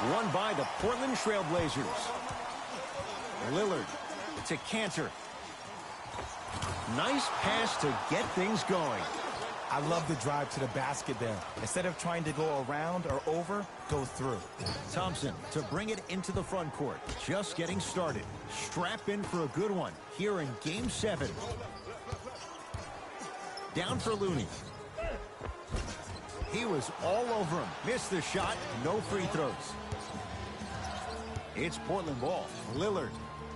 Won by the Portland Trailblazers. Lillard to Cantor. Nice pass to get things going. I love the drive to the basket there. Instead of trying to go around or over, go through. Thompson to bring it into the front court. Just getting started. Strap in for a good one here in Game 7. Down for Looney. He was all over him. Missed the shot. No free throws. It's Portland ball. Lillard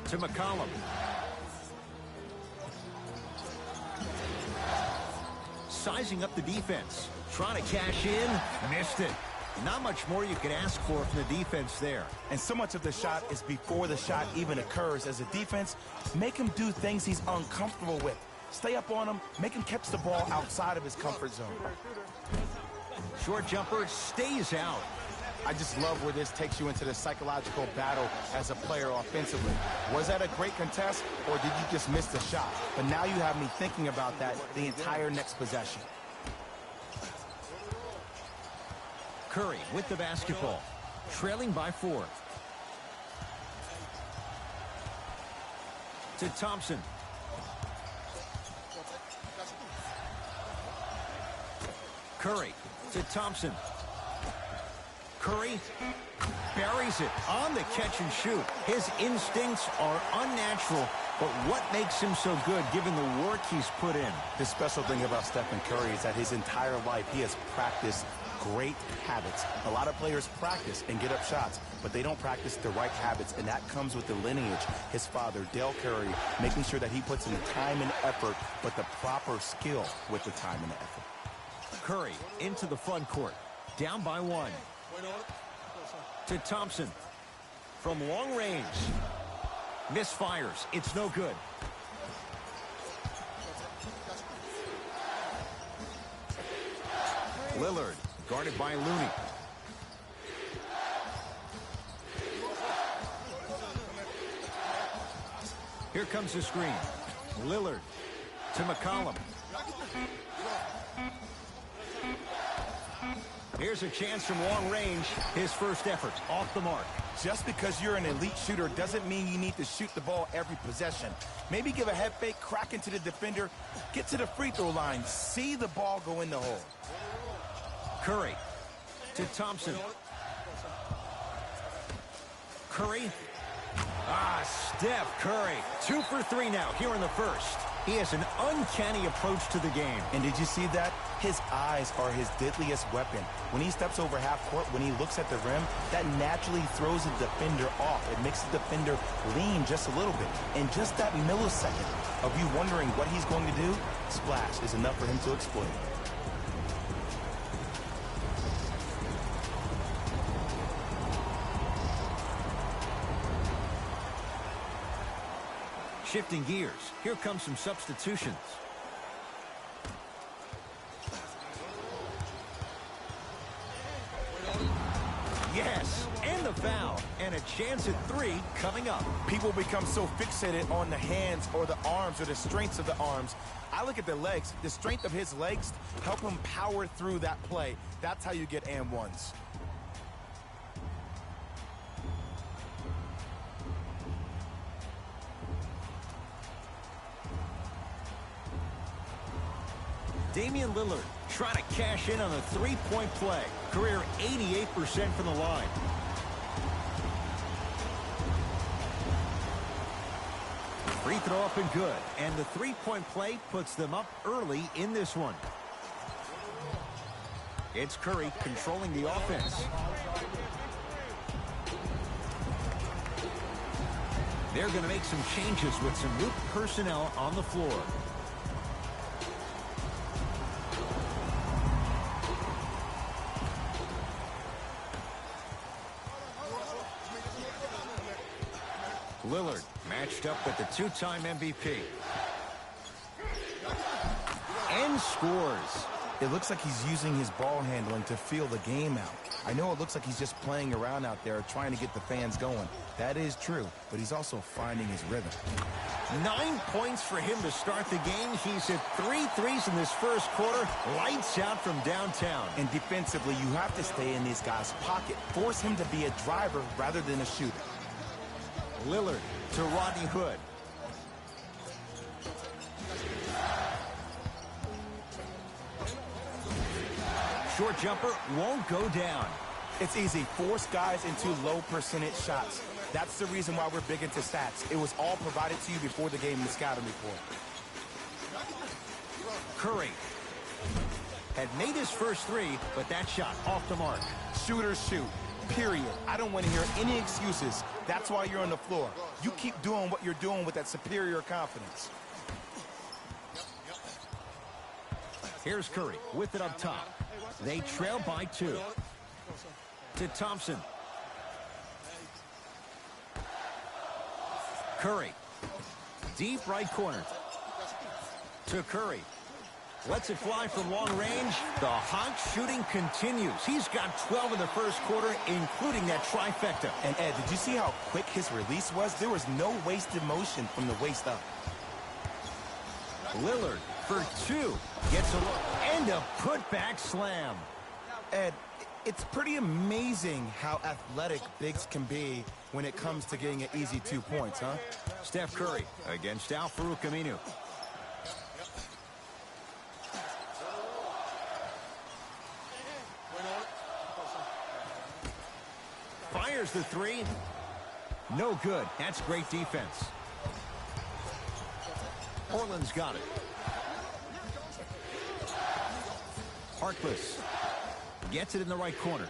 to McCollum. Sizing up the defense. Trying to cash in. Missed it. Not much more you could ask for from the defense there. And so much of the shot is before the shot even occurs. As a defense, make him do things he's uncomfortable with. Stay up on him. Make him catch the ball outside of his comfort zone. Short jumper stays out. I just love where this takes you into the psychological battle as a player offensively. Was that a great contest, or did you just miss the shot? But now you have me thinking about that the entire next possession. Curry with the basketball. Trailing by 4. To Thompson. Curry to Thompson. Curry buries it on the catch and shoot. His instincts are unnatural, but what makes him so good given the work he's put in? The special thing about Stephen Curry is that his entire life he has practiced great habits. A lot of players practice and get up shots, but they don't practice the right habits, and that comes with the lineage. His father, Dale Curry, making sure that he puts in the time and effort, but the proper skill with the time and the effort. Curry into the front court. Down by 1. To Thompson. From long range. Misfires. It's no good. Lillard guarded by Looney. Here comes the screen. Lillard to McCollum. Here's a chance from long range. His first effort off the mark. Just because you're an elite shooter doesn't mean you need to shoot the ball every possession. Maybe give a head fake, crack into the defender, get to the free throw line, see the ball go in the hole. Curry to Thompson. Curry. Steph Curry. 2 for 3 now here in the first. He has an uncanny approach to the game. And did you see that? His eyes are his deadliest weapon. When he steps over half court, when he looks at the rim, that naturally throws the defender off. It makes the defender lean just a little bit. And just that millisecond of you wondering what he's going to do, splash is enough for him to exploit. Shifting gears. Here comes some substitutions. Yes, and the foul. And a chance at 3 coming up. People become so fixated on the hands or the arms or the strengths of the arms. I look at the legs. The strength of his legs help him power through that play. That's how you get and ones. Damian Lillard trying to cash in on a 3-point play. Career 88% from the line. Free throw up and good. And the 3-point play puts them up early in this one. It's Curry controlling the offense. They're going to make some changes with some new personnel on the floor. Lillard matched up with the 2-time MVP. And scores. It looks like he's using his ball handling to feel the game out. I know it looks like he's just playing around out there trying to get the fans going. That is true, but he's also finding his rhythm. 9 points for him to start the game. He's hit 3 threes in this first quarter. Lights out from downtown. And defensively, you have to stay in this guy's pocket. Force him to be a driver rather than a shooter. Lillard to Rodney Hood. Short jumper won't go down. It's easy. Force guys into low percentage shots. That's the reason why we're big into stats. It was all provided to you before the game in the scouting report. Curry had made his first three, but that shot off the mark. Shooters shoot, period. I don't want to hear any excuses. That's why you're on the floor. You keep doing what you're doing with that superior confidence. Here's Curry with it up top. They trail by 2. To Thompson. Curry. Deep right corner. To Curry. Lets it fly from long range. The hot shooting continues. He's got 12 in the first quarter, including that trifecta. And Ed, did you see how quick his release was? There was no wasted motion from the waist up. Lillard for 2. Gets a look. And a putback slam. Ed, it's pretty amazing how athletic bigs can be when it comes to getting an easy 2 points, huh? Steph Curry against Al-Farouq Aminu. Fires the 3. No good. That's great defense. Portland's got it. Harkless gets it in the right corner.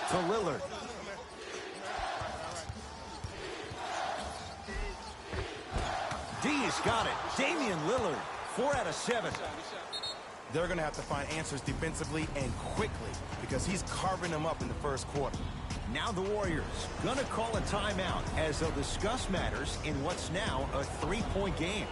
To Lillard. D's got it. Damian Lillard, 4 out of 7. They're going to have to find answers defensively and quickly because he's carving them up in the first quarter. Now the Warriors going to call a timeout as they'll discuss matters in what's now a 3-point game.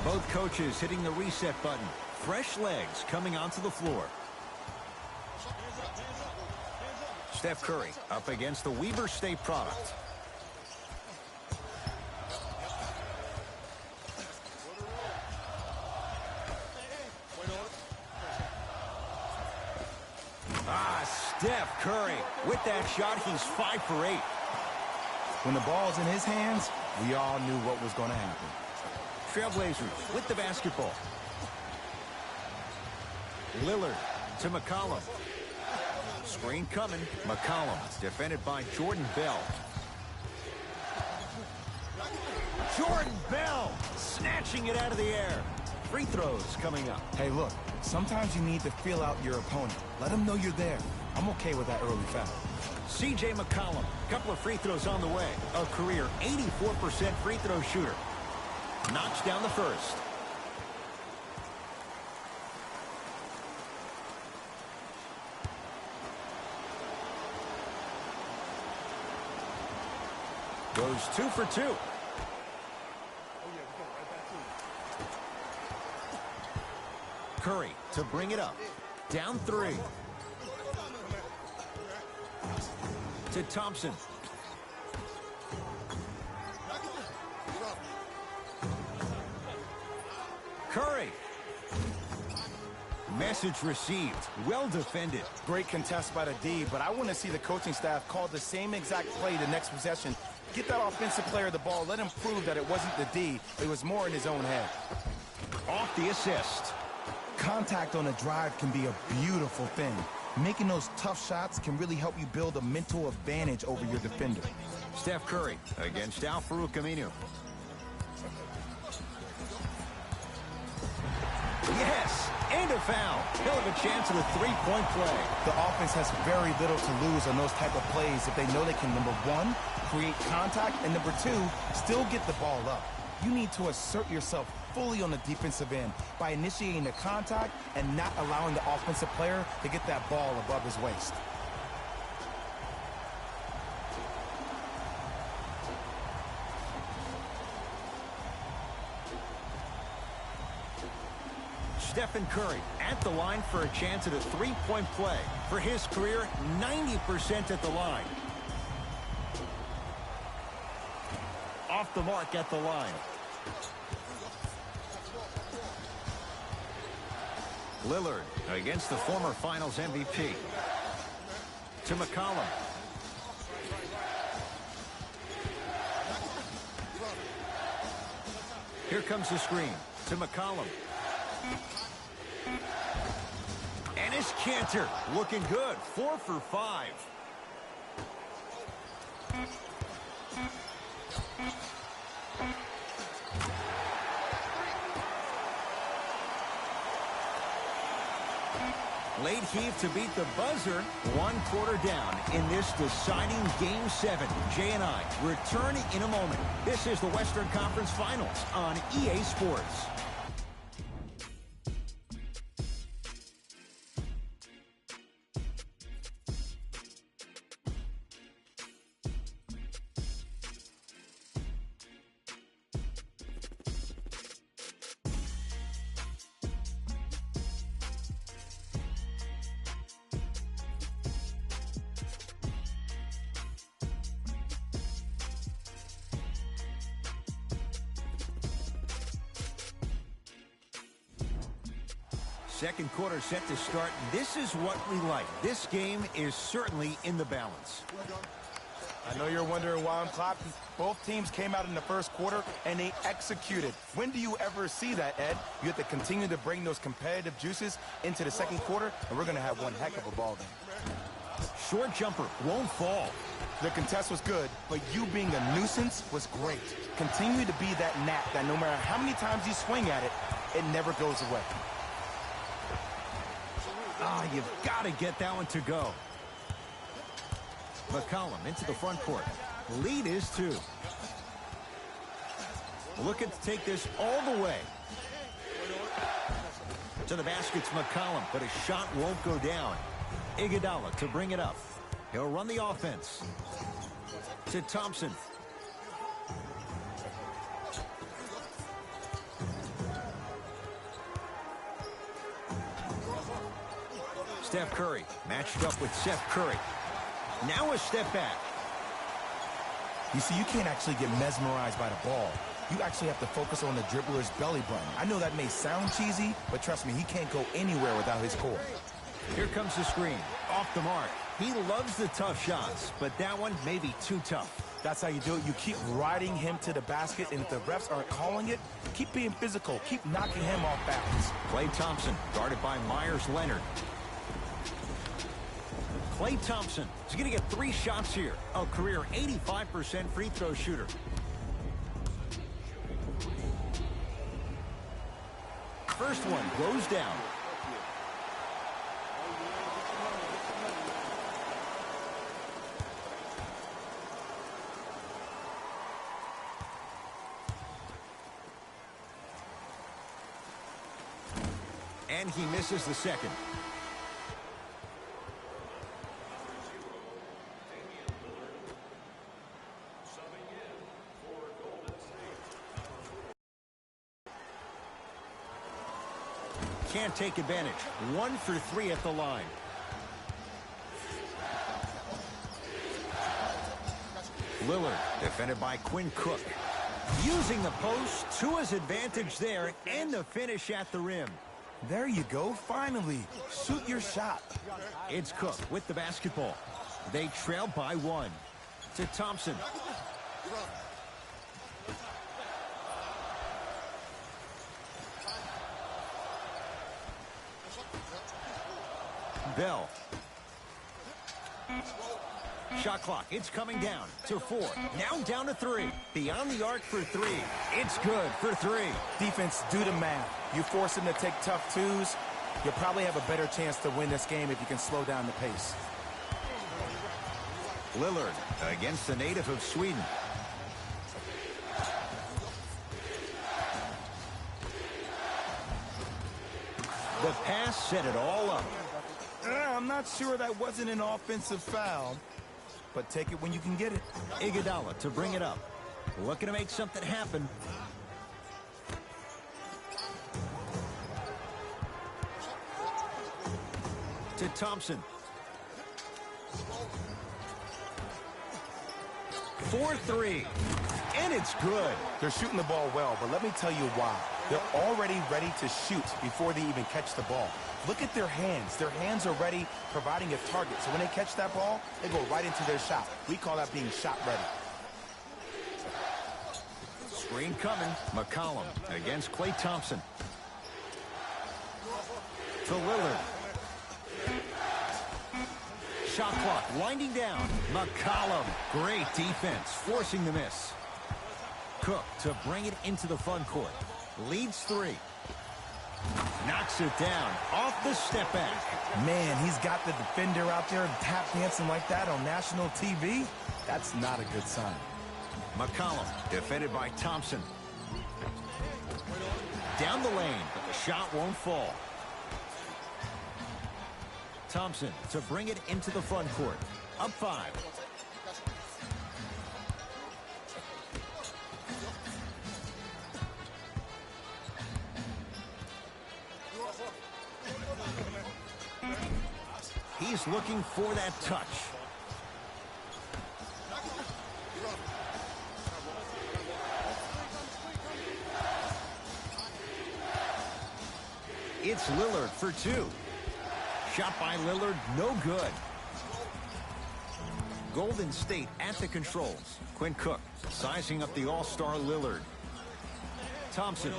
Both coaches hitting the reset button. Fresh legs coming onto the floor. Steph Curry up against the Weber State product. Steph Curry with that shot. He's 5 for 8. When the ball's in his hands, we all knew what was going to happen. Trailblazers with the basketball. Lillard to McCollum. Screen coming. McCollum defended by Jordan Bell. Jordan Bell snatching it out of the air. Free throws coming up. Hey, look, sometimes you need to feel out your opponent. Let them know you're there. I'm okay with that early foul. C.J. McCollum, a couple of free throws on the way. A career 84% free throw shooter. Knocks down the first. Goes 2 for 2. Curry to bring it up. Down 3. To Thompson. Curry. Message received. Well defended. Great contest by the D, but I want to see the coaching staff call the same exact play the next possession. Get that offensive player the ball. Let him prove that it wasn't the D. It was more in his own head. Off the assist. Contact on a drive can be a beautiful thing. Making those tough shots can really help you build a mental advantage over your defender. Steph Curry against Al-Farouq Aminu. Yes, And a foul. He'll have a chance at a three-point play. The offense has very little to lose on those type of plays if they know they can, number one, create contact, and number two, still get the ball up. You need to assert yourself fully on the defensive end by initiating the contact and not allowing the offensive player to get that ball above his waist. Stephen Curry at the line for a chance at a three-point play. For his career, 90% at the line. Off the mark at the line. Lillard against the former Finals MVP. To McCollum. Here comes the screen. To McCollum. And it's Cantor looking good. 4 for 5. Late heave to beat the buzzer. 1 quarter down in this deciding Game 7. Jay and I return in a moment. This is the Western Conference Finals on EA Sports. Second quarter set to start. This is what we like. This game is certainly in the balance. I know you're wondering why I'm clapping. Both teams came out in the first quarter, and they executed. When do you ever see that, Ed? You have to continue to bring those competitive juices into the second quarter, and we're going to have one heck of a ball game. Short jumper won't fall. The contest was good, but you being a nuisance was great. Continue to be that gnat that no matter how many times you swing at it, it never goes away. You've got to get that one to go. McCollum into the front court. Lead is 2. Looking to take this all the way. To the basket's McCollum, but his shot won't go down. Iguodala to bring it up. He'll run the offense. To Thompson. Steph Curry matched up with Seth Curry. Now a step back. You see, you can't actually get mesmerized by the ball. You actually have to focus on the dribbler's belly button. I know that may sound cheesy, but trust me, he can't go anywhere without his core. Here comes the screen. Off the mark. He loves the tough shots, but that one may be too tough. That's how you do it. You keep riding him to the basket, and if the refs aren't calling it, keep being physical. Keep knocking him off balance. Klay Thompson guarded by Myers Leonard. Klay Thompson is going to get 3 shots here. A career 85% free throw shooter. First one goes down. And he misses the second. Can't take advantage. 1 for 3 at the line. Lillard defended by Quinn Cook. Using the post to his advantage there, and the finish at the rim. There you go. Finally, shoot your shot. It's Cook with the basketball. They trail by 1. To Thompson. Bell. Shot clock. It's coming down to 4. Now down to 3. Beyond the arc for 3. It's good for 3. Defense, do the math. You force him to take tough twos. You'll probably have a better chance to win this game if you can slow down the pace. Lillard against the native of Sweden. The pass set it all up. I'm not sure that wasn't an offensive foul, but take it when you can get it. Iguodala to bring it up. Looking to make something happen. To Thompson. 4-3. And it's good. They're shooting the ball well, but let me tell you why. They're already ready to shoot before they even catch the ball. Look at their hands. Their hands are ready, providing a target. So when they catch that ball, they go right into their shot. We call that being shot ready. Screen coming. McCollum against Klay Thompson. To Lillard. Shot clock winding down. McCollum. Great defense, forcing the miss. Cook to bring it into the front court. Leads 3. Knocks it down off the step back. Man, he's got the defender out there tap dancing like that on national TV. That's not a good sign. McCollum defended by Thompson. Down the lane, but the shot won't fall. Thompson to bring it into the front court. Up 5. He's looking for that touch. It's Lillard for 2. Shot by Lillard, no good. Golden State at the controls. Quinn Cook sizing up the all-star Lillard. Thompson.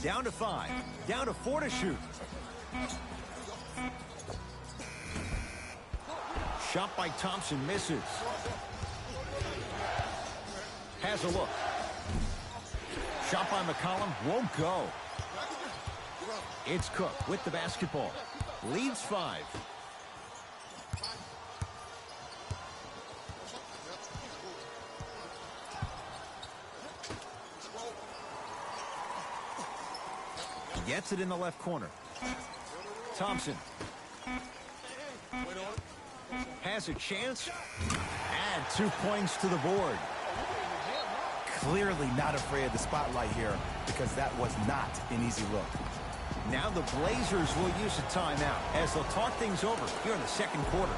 Down to 5. Down to 4 to shoot. Shot by Thompson misses. Has a look. Shot by McCollum won't go. It's Cook with the basketball. Leads 5. Gets it in the left corner. Thompson. Has a chance. Add 2 points to the board. Clearly not afraid of the spotlight here because that was not an easy look. Now the Blazers will use a timeout as they'll talk things over here in the second quarter.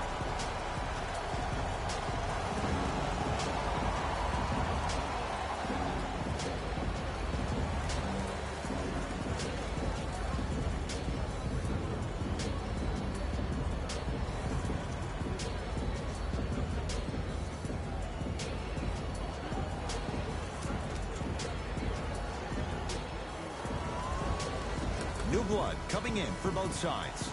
New blood coming in for both sides.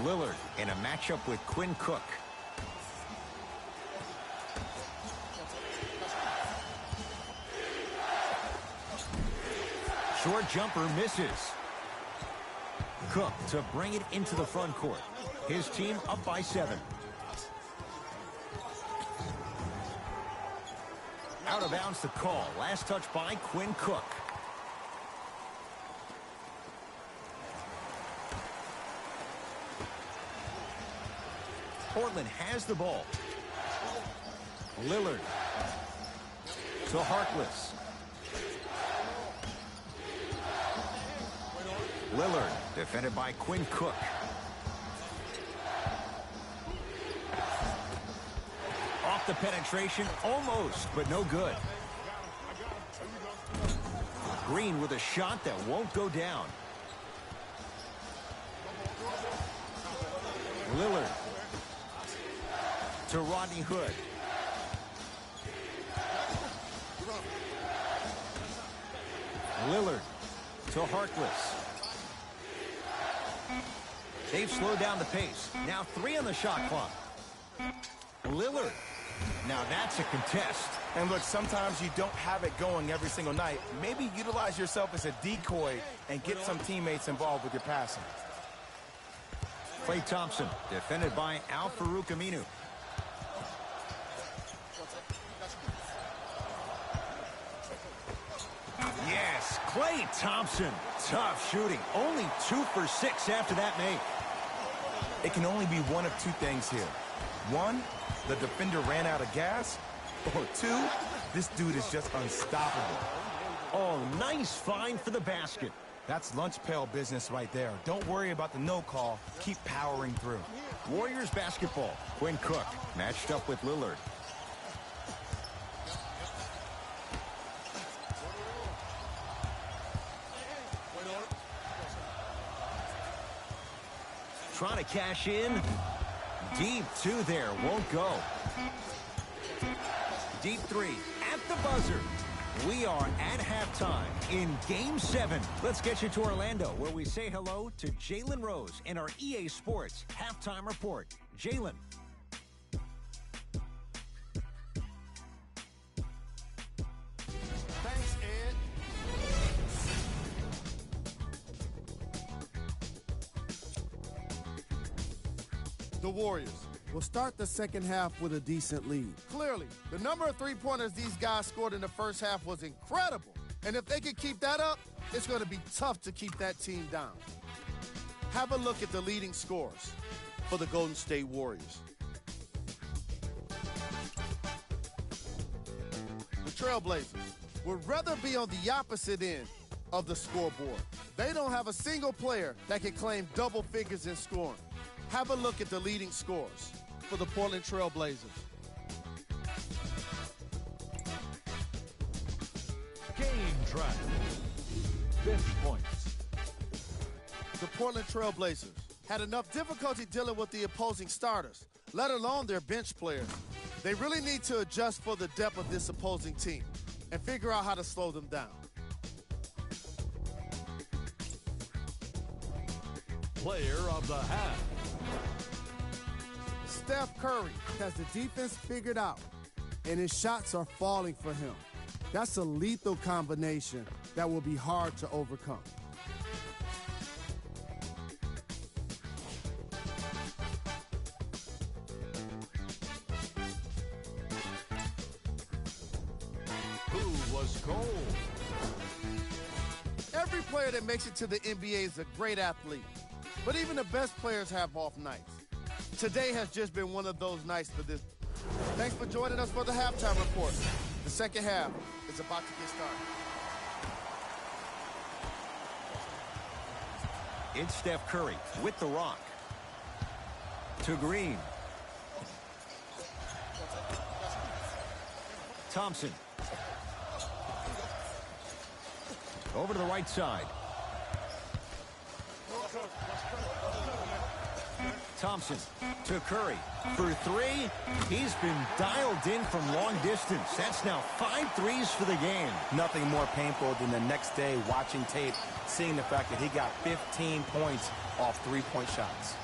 Lillard in a matchup with Quinn Cook. Short jumper misses. Cook to bring it into the front court. His team up by 7. Out of bounds the call. Last touch by Quinn Cook. Portland has the ball. Lillard to Harkless. Lillard defended by Quinn Cook. Off the penetration, almost, but no good. Green with a shot that won't go down. Lillard to Rodney Hood. Lillard to Harkless. They've slowed down the pace. Now 3 on the shot clock. Lillard. Now that's a contest. And look, sometimes you don't have it going every single night. Maybe utilize yourself as a decoy and get some teammates involved with your passing. Klay Thompson, defended by Al-Farouq Aminu. Yes, Klay Thompson. Tough shooting. Only 2 for 6 after that make. It can only be one of 2 things here. 1, the defender ran out of gas. Or 2, this dude is just unstoppable. Oh, nice find for the basket. That's lunch pail business right there. Don't worry about the no call. Keep powering through. Warriors basketball. Quinn Cook matched up with Lillard. Trying to cash in. Deep 2 there. Won't go. Deep 3 at the buzzer. We are at halftime in Game 7. Let's get you to Orlando, where we say hello to Jalen Rose in our EA Sports Halftime Report. Jalen. Thanks, Ed. The Warriors will start the second half with a decent lead. Clearly, the number of three-pointers these guys scored in the first half was incredible. And if they can keep that up, it's going to be tough to keep that team down. Have a look at the leading scorers for the Golden State Warriors. The Trailblazers would rather be on the opposite end of the scoreboard. They don't have a single player that can claim double figures in scoring. Have a look at the leading scorers for the Portland Trailblazers. Game track. Bench points. The Portland Trailblazers had enough difficulty dealing with the opposing starters, let alone their bench players. They really need to adjust for the depth of this opposing team and figure out how to slow them down. Player of the half. Steph Curry has the defense figured out, and his shots are falling for him. That's a lethal combination that will be hard to overcome. Who was cold? Every player that makes it to the NBA is a great athlete, but even the best players have off nights. Today has just been one of those nights for this. Thanks for joining us for the Halftime Report. The second half is about to get started. It's Steph Curry with the rock. To Green. Thompson. Over to the right side. Thompson to Curry for 3. He's been dialed in from long distance. That's now 5 threes for the game. Nothing more painful than the next day watching tape, seeing the fact that he got 15 points off 3-point shots.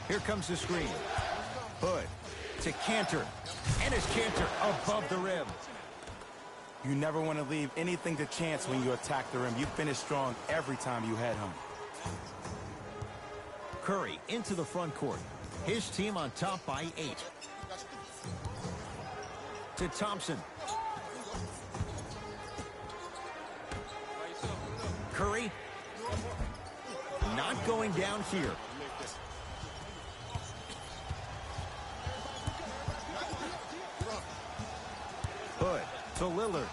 Here comes the screen. Hood to Cantor. And it's Cantor above the rim. You never want to leave anything to chance when you attack the rim. You finish strong every time you head home. Curry into the front court. His team on top by 8. To Thompson. Curry. Not going down here. Hood to Lillard.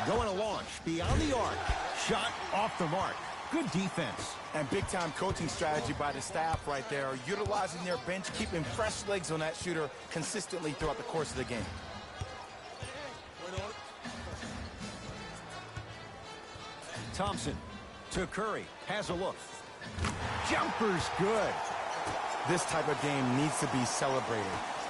Going to launch beyond the arc. Shot off the mark. Good defense. And big-time coaching strategy by the staff right there, utilizing their bench, keeping fresh legs on that shooter consistently throughout the course of the game. Thompson to Curry. Has a look. Jumper's good. This type of game needs to be celebrated.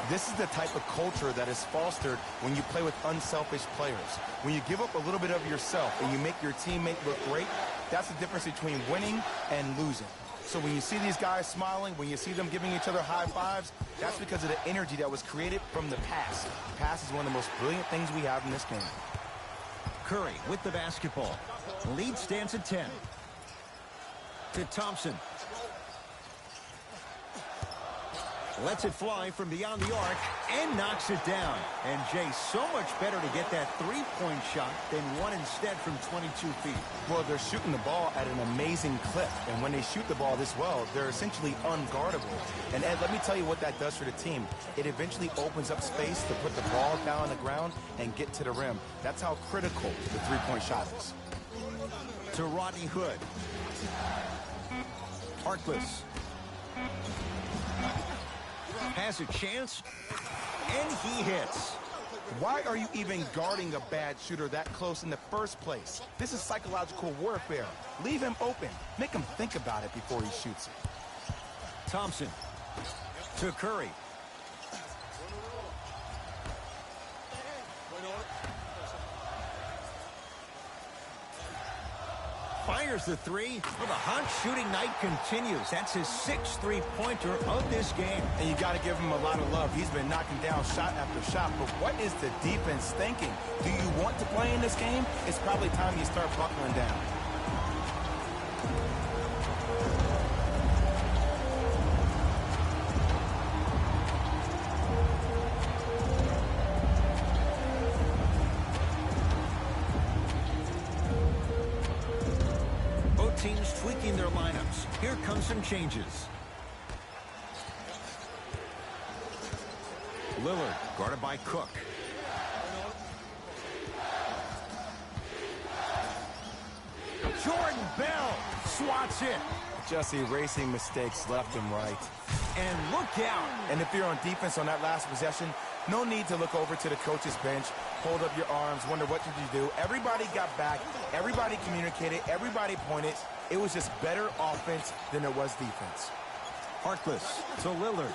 This is the type of culture that is fostered when you play with unselfish players. When you give up a little bit of yourself and you make your teammate look great, That's the difference between winning and losing. So when you see these guys smiling, when you see them giving each other high fives, that's because of the energy that was created from the pass. Pass is one of the most brilliant things we have in this game. Curry with the basketball. Lead stands at 10. To Thompson. Lets it fly from beyond the arc and knocks it down. And Jay, so much better to get that three-point shot than one instead from 22 feet. Well, they're shooting the ball at an amazing clip. And when they shoot the ball this well, they're essentially unguardable. And Ed, let me tell you what that does for the team. It eventually opens up space to put the ball down on the ground and get to the rim. That's how critical the three-point shot is. To Rodney Hood. Harkless. Has a chance, and he hits. Why are you even guarding a bad shooter that close in the first place? This is psychological warfare. Leave him open. Make him think about it before he shoots it. Thompson to Curry. Fires the three. Well, the hot shooting night continues. That's his 6th three-pointer of this game. And you got to give him a lot of love. He's been knocking down shot after shot. But what is the defense thinking? Do you want to play in this game? It's probably time you start buckling down. Teams tweaking their lineups. Here come some changes. Lillard guarded by Cook. Jordan Bell swats it. Just erasing mistakes left and right. And look out. And if you're on defense on that last possession, no need to look over to the coach's bench, hold up your arms, wonder what did you do. Everybody got back. Everybody communicated. Everybody pointed. It was just better offense than it was defense. Harkless to Lillard.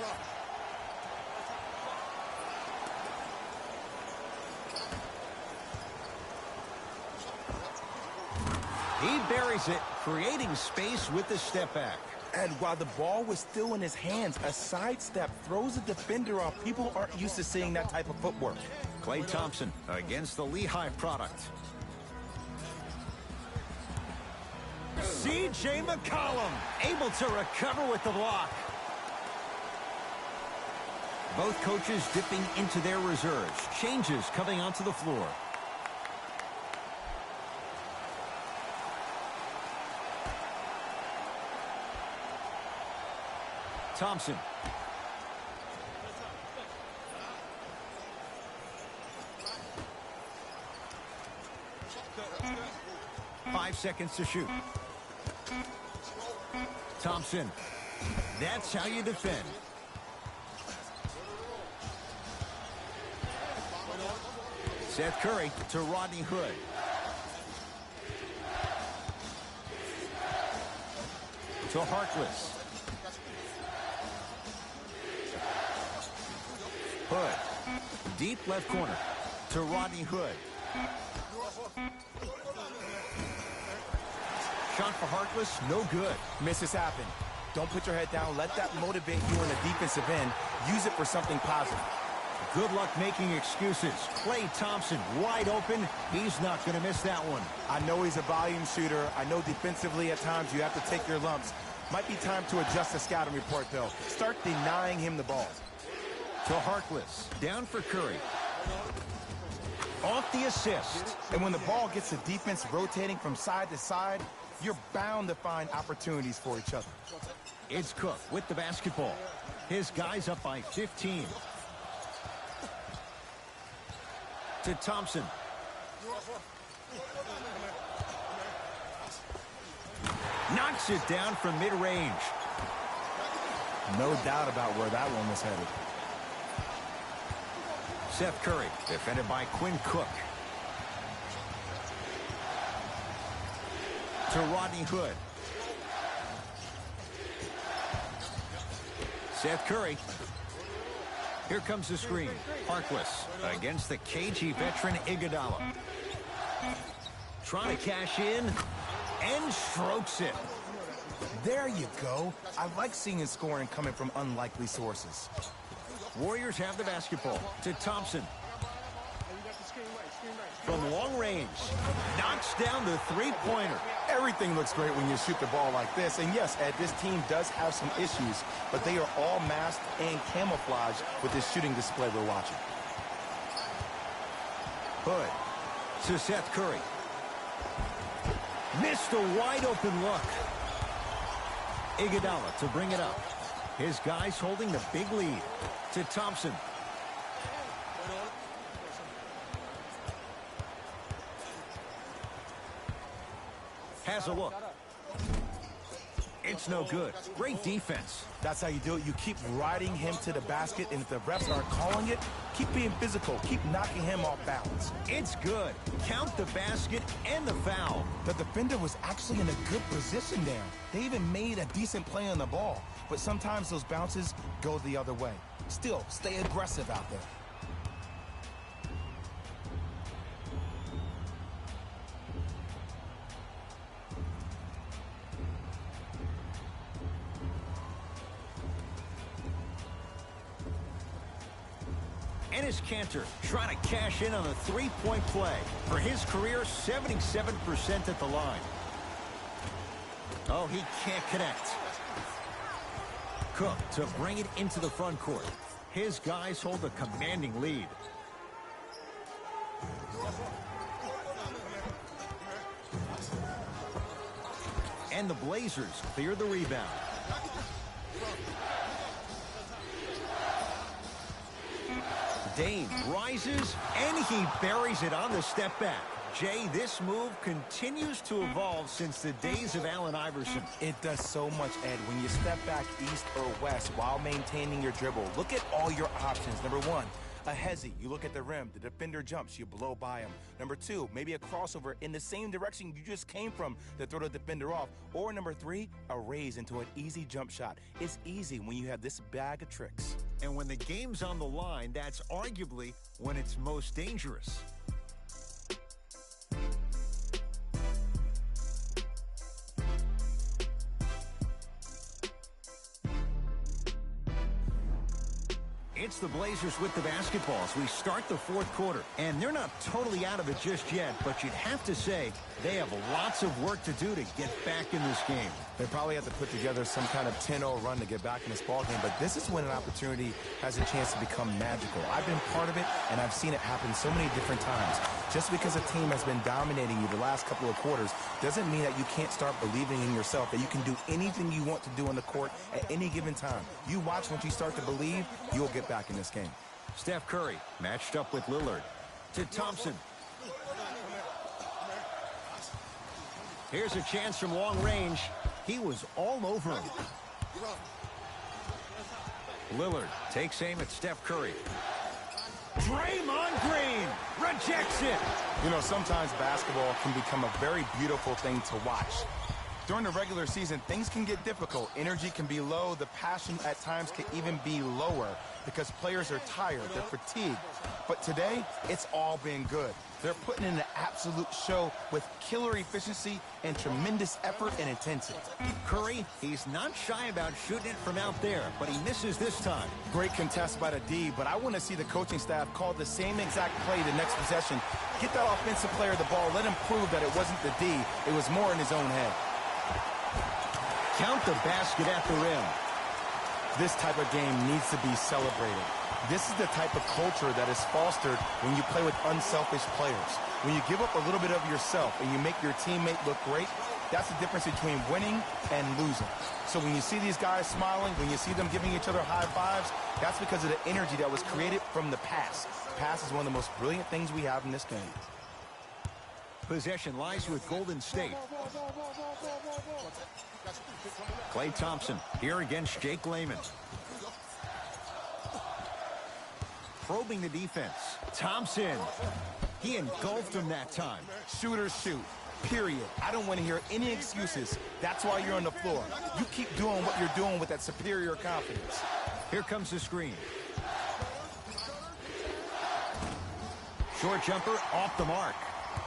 He buries it, creating space with the step back. And while the ball was still in his hands, a sidestep throws a defender off. People aren't used to seeing that type of footwork. Klay Thompson against the Lehigh product. C.J. McCollum able to recover with the block. Both coaches dipping into their reserves. Changes coming onto the floor. Thompson. Five seconds to shoot. Thompson. That's how you defend. Seth Curry to Rodney Hood. To Harkless. Hood. Deep left corner to Rodney Hood. Shot for Harkless, no good. Misses happen. Don't put your head down. Let that motivate you in the defensive end. Use it for something positive. Good luck making excuses. Klay Thompson wide open. He's not going to miss that one. I know he's a volume shooter. I know defensively at times you have to take your lumps. Might be time to adjust the scouting report, though. Start denying him the ball. To Harkless. Down for Curry. Off the assist. And when the ball gets the defense rotating from side to side, you're bound to find opportunities for each other. It's Cook with the basketball. His guys up by 15. To Thompson. Knocks it down from mid-range. No doubt about where that one was headed. Seth Curry, defended by Quinn Cook. To Rodney Hood. Seth Curry. Here comes the screen. Harkless against the KG veteran Iguodala. Trying to cash in. and strokes it. There you go. I like seeing scoring coming from unlikely sources. Warriors have the basketball to Thompson. From long range, knocks down the three-pointer. Everything looks great when you shoot the ball like this. And yes, Ed, this team does have some issues, but they are all masked and camouflaged with this shooting display we're watching. Hood to Seth Curry. Missed a wide-open look. Iguodala to bring it up. His guys holding the big lead to Thompson. Has a look. It's no good. Great defense. That's how you do it. You keep riding him to the basket, and if the refs aren't calling it, keep being physical. Keep knocking him off balance. It's good. Count the basket and the foul. The defender was actually in a good position there. They even made a decent play on the ball, but sometimes those bounces go the other way. Still, stay aggressive out there. Enes Kanter trying to cash in on a three-point play. For his career, 77% at the line. Oh, he can't connect. Cook to bring it into the front court. His guys hold a commanding lead. And the Blazers clear the rebound. Dame rises, and he buries it on the step back. Jay, this move continues to evolve since the days of Allen Iverson. It does so much, Ed. When you step back east or west while maintaining your dribble, look at all your options. Number one, a hezi. You look at the rim. The defender jumps. You blow by him. Number two, maybe a crossover in the same direction you just came from to throw the defender off. Or number three, a raise into an easy jump shot. It's easy when you have this bag of tricks. And when the game's on the line, that's arguably when it's most dangerous. It's the Blazers with the basketball as we start the fourth quarter. And they're not totally out of it just yet, but you'd have to say they have lots of work to do to get back in this game. They probably have to put together some kind of 10-0 run to get back in this ballgame, but this is when an opportunity has a chance to become magical. I've been part of it, and I've seen it happen so many different times. Just because a team has been dominating you the last couple of quarters doesn't mean that you can't start believing in yourself, that you can do anything you want to do on the court at any given time. You watch, once you start to believe, you'll get back in this game. Steph Curry matched up with Lillard to Thompson. Here's a chance from long range. He was all over him. Lillard takes aim at Steph Curry. Draymond Green rejects it. You know, sometimes basketball can become a very beautiful thing to watch. During the regular season, things can get difficult. Energy can be low. The passion at times can even be lower because players are tired. They're fatigued. But today, it's all been good. They're putting in an absolute show with killer efficiency and tremendous effort and intensity. Curry, he's not shy about shooting it from out there, but he misses this time. Great contest by the D, but I want to see the coaching staff call the same exact play the next possession. Get that offensive player the ball. Let him prove that it wasn't the D. It was more in his own head. Count the basket at the rim. This type of game needs to be celebrated. This is the type of culture that is fostered when you play with unselfish players. When you give up a little bit of yourself and you make your teammate look great, that's the difference between winning and losing. So when you see these guys smiling, when you see them giving each other high fives, that's because of the energy that was created from the pass. Pass is one of the most brilliant things we have in this game. Possession lies with Golden State. Klay Thompson here against Jake Layman. Probing the defense. Thompson. He engulfed him that time. Shooters shoot. Period. I don't want to hear any excuses. That's why you're on the floor. You keep doing what you're doing with that superior confidence. Here comes the screen. Short jumper off the mark.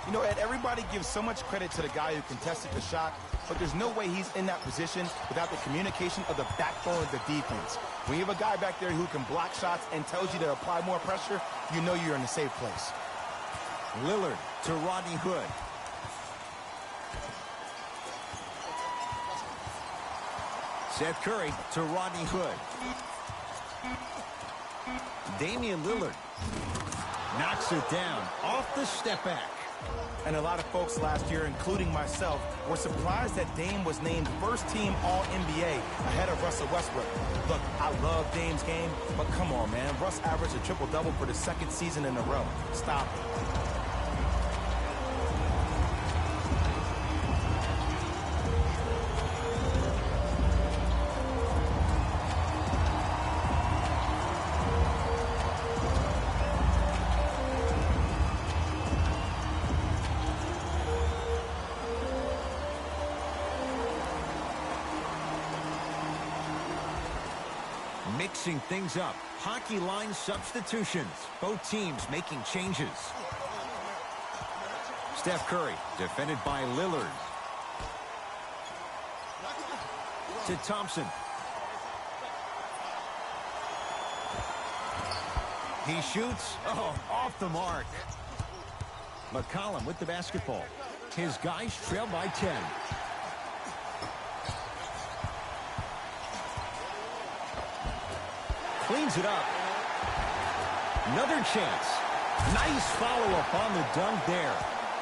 You know, Ed, everybody gives so much credit to the guy who contested the shot, but there's no way he's in that position without the communication of the backbone of the defense. When you have a guy back there who can block shots and tells you to apply more pressure, you know you're in a safe place. Lillard to Rodney Hood. Seth Curry to Rodney Hood. Damian Lillard knocks it down off the step back. And a lot of folks last year, including myself, were surprised that Dame was named first-team All-NBA ahead of Russell Westbrook. Look, I love Dame's game, but come on, man. Russ averaged a triple-double for the second season in a row. Stop it. Mixing things up. Hockey line substitutions. Both teams making changes. Steph Curry, defended by Lillard. To Thompson. He shoots. Oh, off the mark. McCollum with the basketball. His guys trail by 10. Cleans it up. Another chance. Nice follow-up on the dunk there.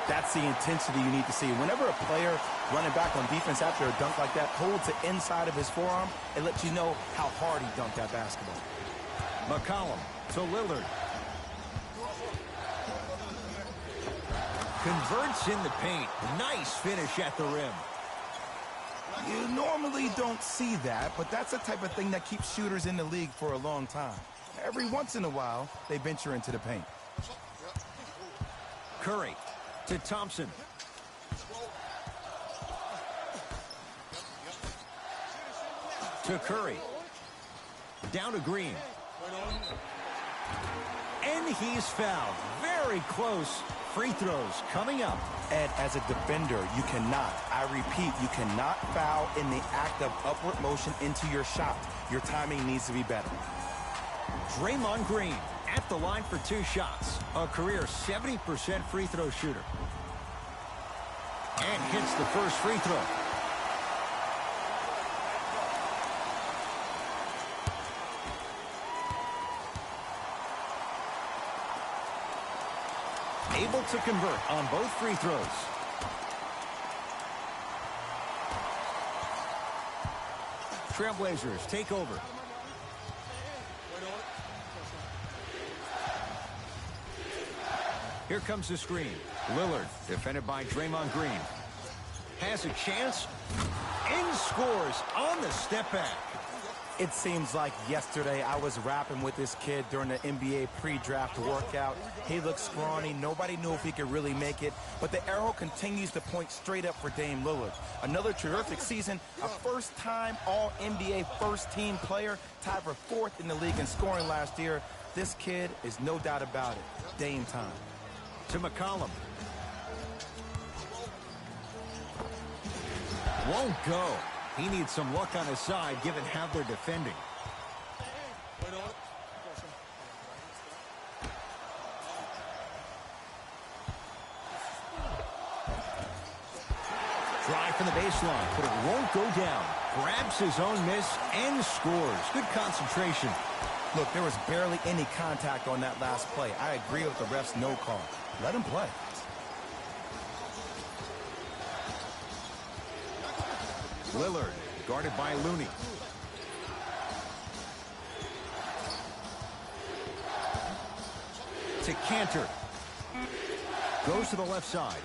That's the intensity you need to see. Whenever a player running back on defense after a dunk like that holds the inside of his forearm, it lets you know how hard he dunked that basketball. McCollum to Lillard. Converts in the paint. Nice finish at the rim. You normally don't see that, but that's the type of thing that keeps shooters in the league for a long time. Every once in a while, they venture into the paint. Curry to Thompson. To Curry. Down to Green. And he's fouled. Very close. Free throws coming up. Ed, as a defender, you cannot, I repeat, you cannot foul in the act of upward motion into your shot. Your timing needs to be better. Draymond Green at the line for 2 shots. A career 70% free throw shooter. And hits the first free throw. Able to convert on both free throws. Trailblazers take over. Here comes the screen. Lillard, defended by Draymond Green. Has a chance and scores on the step back. It seems like yesterday I was rapping with this kid during the NBA pre-draft workout. He looked scrawny. Nobody knew if he could really make it. But the arrow continues to point straight up for Dame Lillard. Another terrific season. A first-time All-NBA first-team player. Tied for 4th in the league in scoring last year. This kid is no doubt about it. Dame time. To McCollum. Won't go. He needs some luck on his side, given how they're defending. Drive from the baseline, but it won't go down. Grabs his own miss and scores. Good concentration. Look, there was barely any contact on that last play. I agree with the ref's no call. Let him play. Lillard, guarded by Looney. To Cantor. Goes to the left side.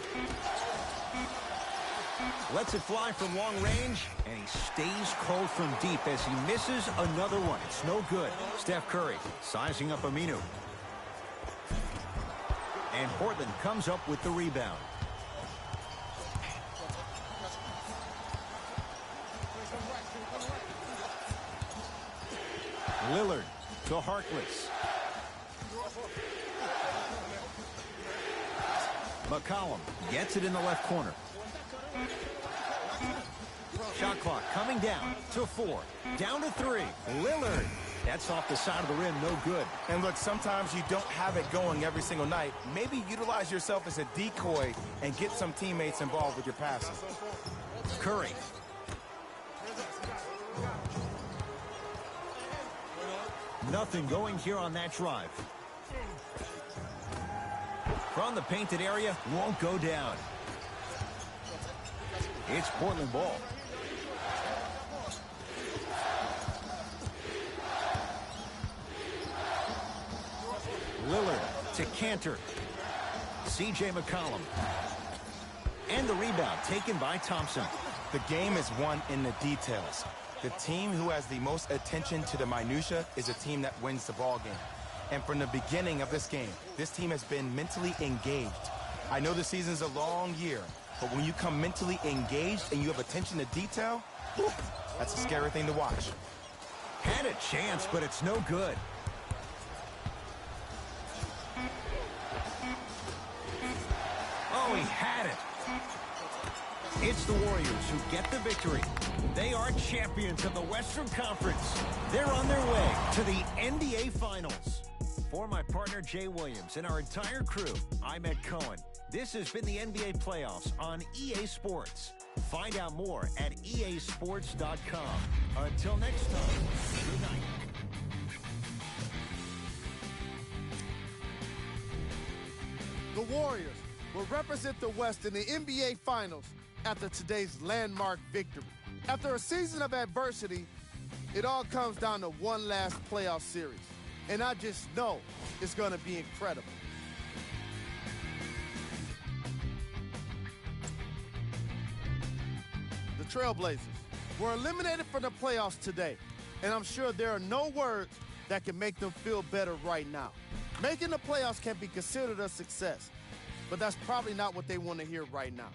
Lets it fly from long range, and he stays cold from deep as he misses another one. It's no good. Steph Curry sizing up Aminu. And Portland comes up with the rebound. Lillard to Harkless. McCollum gets it in the left corner. Shot clock coming down to 4. Down to 3. Lillard. That's off the side of the rim, no good. And look, sometimes you don't have it going every single night. Maybe utilize yourself as a decoy and get some teammates involved with your passing. Curry. Nothing going here on that drive. From the painted area, won't go down. It's Portland ball. Lillard to Cantor. C.J. McCollum. And the rebound taken by Thompson. The game is won in the details. The team who has the most attention to the minutia is a team that wins the ball game. And from the beginning of this game, this team has been mentally engaged. I know the season's a long year, but when you come mentally engaged and you have attention to detail, that's a scary thing to watch. Had a chance, but it's no good. Oh, he had it. It's the Warriors who get the victory. They are champions of the Western Conference. They're on their way to the NBA Finals. For my partner, Jay Williams, and our entire crew, I'm Ed Cohen. This has been the NBA Playoffs on EA Sports. Find out more at easports.com. Until next time, good night. The Warriors will represent the West in the NBA Finals after today's landmark victory. After a season of adversity, it all comes down to one last playoff series. And I just know it's going to be incredible. The Trailblazers were eliminated from the playoffs today, and I'm sure there are no words that can make them feel better right now. Making the playoffs can be considered a success, but that's probably not what they want to hear right now.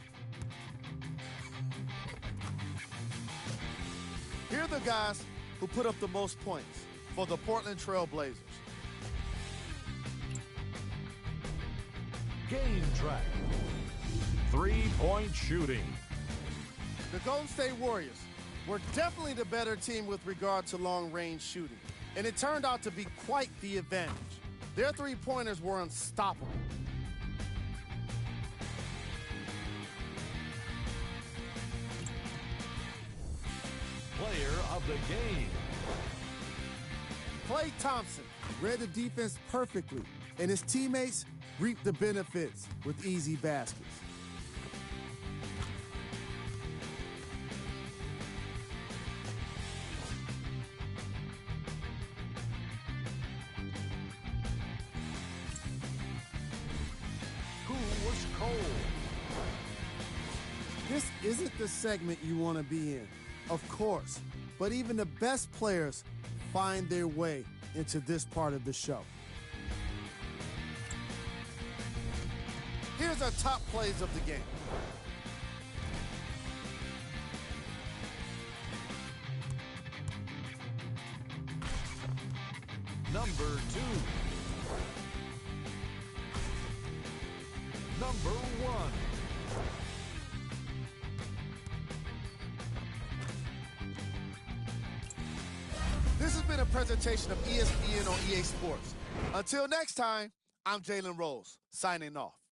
Here are the guys who put up the most points for the Portland Trailblazers. Game track. 3-point shooting. The Golden State Warriors were definitely the better team with regard to long-range shooting, and it turned out to be quite the advantage. Their three-pointers were unstoppable. Player of the game. Klay Thompson read the defense perfectly, and his teammates reaped the benefits with easy baskets. Who was cold? This isn't the segment you want to be in, of course, but even the best players find their way into this part of the show. Here's our top plays of the game. Number 2. Number 1. This has been a presentation of ESPN on EA Sports. Until next time, I'm Jalen Rose, signing off.